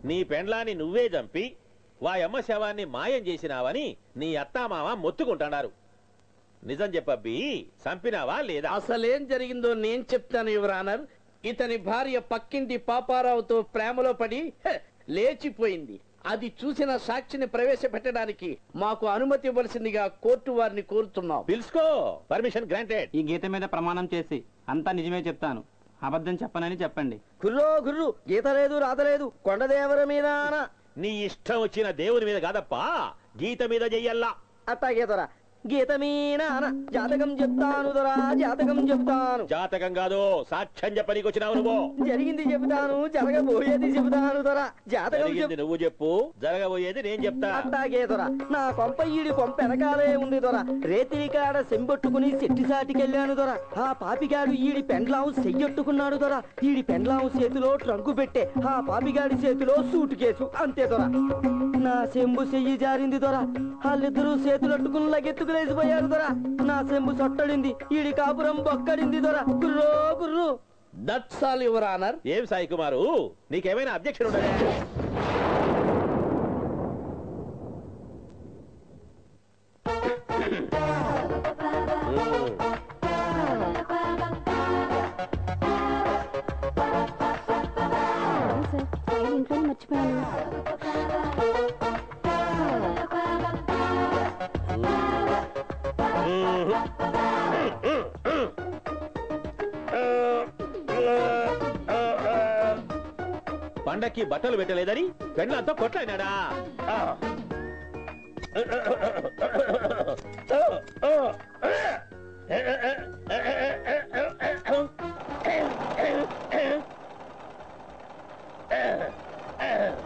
నీ పెండ్లాన్ని నువ్వే చంపి వాయమ్మ శవాన్ని మాయం చేసినావని నీ అత్తామామ మొత్తుకుంటున్నారు. నిజం చెప్పబ్బి, చంపినావా లేదా? అసలేం జరిగిందో నేను చెప్తాను యువర్ ఆనర్. ఇతని భార్య పక్కింటి పాపారావుతో ప్రేమలో పడి లేచిపోయింది. అది చూసిన సాక్షిని ప్రవేశపెట్టడానికి మాకు అనుమతి ఇవ్వాల్సిందిగా కోర్టు వారిని కోరుతున్నాం. పిలుచుకో, పర్మిషన్ గ్రాంటెడ్. ఈ గీత మీద ప్రమాణం చేసి అంతా నిజమే చెప్తాను, అబద్ధం చెప్పనని చెప్పండి. గుర్రో గుర్రు, గీత లేదు రాతలేదు, కొండదేవర మీద. నీ ఇష్టం వచ్చిన దేవుని మీద కాదప్పా, గీత మీద చెయ్యల్లా. అట్టాగేదరా, గీత మీద జాతకం చెప్తాను దొరా, జాతకం చెప్తాను. జాతకం కాదు, సాక్ష్యం చెప్పనీకి వచ్చినావు నువ్వు. జరిగింది చెబుతాను, జరగబోయేది చెబుతాను దొరా. జాతకం నువ్వు చెప్పు, జరగబోయేది నేను చెప్తా. అట్టాగే దొరా, నా కొంప ఈడి కొంప వెనకాలే ఉంది దొరా. రేతిరి కాడ సెంబొట్టుకుని సెట్టి సాటికెళ్ళాను దొరా. ఆ పాపిగాడు ఈడి పెండ్లాం చెయ్యొట్టుకున్నాడు దొరా. ఈడి పెండ్లాం చేతిలో ట్రంకు పెట్టే, ఆ పాపిగాడి చేతిలో సూటు కేసు, అంతే దొరా. నా సెంబు చెయ్యి జారింది దొరా. వాళ్ళిద్దరూ చేతులట్టుకుని లగెత్తుకు లేచిపోయారు దొరా. నా సెంబు సొట్టడింది, ఈడి కాపురం బొక్కడింది దొరా. గుర్రో గుర్రు. That's all your honour. ఏం సాయి కుమారు, నీకేమైనా అబ్జెక్షన్ ఉండదా? ఇంట్లో మర్చిపోయాను. పండక్కి బట్టలు పెట్టలేదని పెండ్లంతో కొట్లాడినాడా?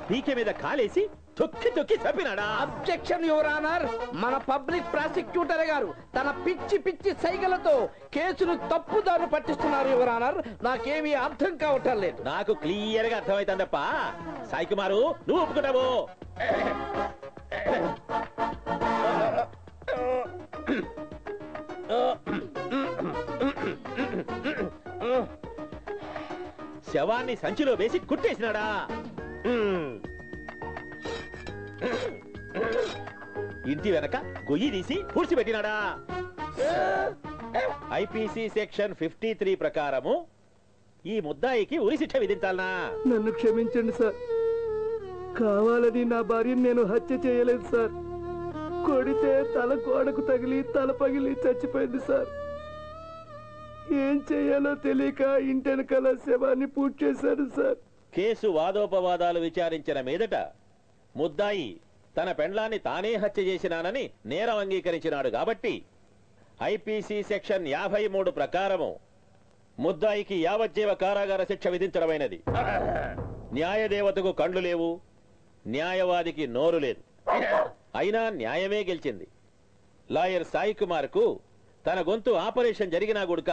పీకే మీద కాలేసి తొక్కి తొక్కి చంపినాడా? Objection your honour. మన పబ్లిక్ ప్రాసిక్యూటర్ గారు తన పిచ్చి పిచ్చి సైగలతో కేసును తప్పుదారు పట్టిస్తున్నారు యువర్ ఆనర్. నాకేమీ అర్థం కావటం లేదు. నాకు క్లియర్ గా అర్థమైందప్ప. సాయి కుమారు, నువ్వు ఒప్పుకుంటావు? శవాన్ని సంచిలో వేసి కుట్టేసినాడా? ఇంటి వెనక గొయ్యి తీసి పూడ్చిపెట్టినాడా? ఐపీసీ సెక్షన్ 53 ప్రకారము ఈ ముద్దాయికి ఉరి శిక్ష విధించాలనా? నన్ను క్షమించండి సార్, కావాలని నా భార్యను నేను హత్య చేయలేదు సార్. కొడితే తల కోడకు తగిలి తల పగిలి చచ్చిపోయింది సార్. ఏం చేయాలో తెలియక ఇంటెనకాల శవాన్ని పూర్తి చేశారు సార్. కేసు వాదోపవాదాలు విచారించిన మీదట ముద్దాయి తన పెండ్లాన్ని తానే హత్య చేసినానని నేరం అంగీకరించినాడు కాబట్టి ఐపీసీ సెక్షన్ 53 ప్రకారము ముద్దాయికి యావజ్జీవ కారాగార శిక్ష విధించడమైనది. న్యాయదేవతకు కండ్లు లేవు, న్యాయవాదికి నోరు లేదు, అయినా న్యాయమే గెలిచింది. లాయర్ సాయి కుమార్ కు తన గొంతు ఆపరేషన్ జరిగినా గుడుక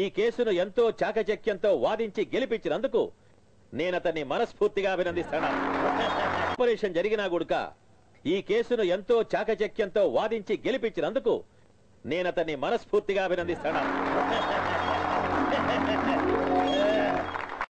ఈ కేసును ఎంతో చాకచక్యంతో వాదించి గెలిపించినందుకు నేనతన్ని మనస్ఫూర్తిగా అభినందిస్తాను. ఆపరేషన్ జరిగినా గుడుక ఈ కేసును ఎంతో చాకచక్యంతో వాదించి గెలిపించినందుకు నేనతన్ని మనస్ఫూర్తిగా అభినందిస్తాను.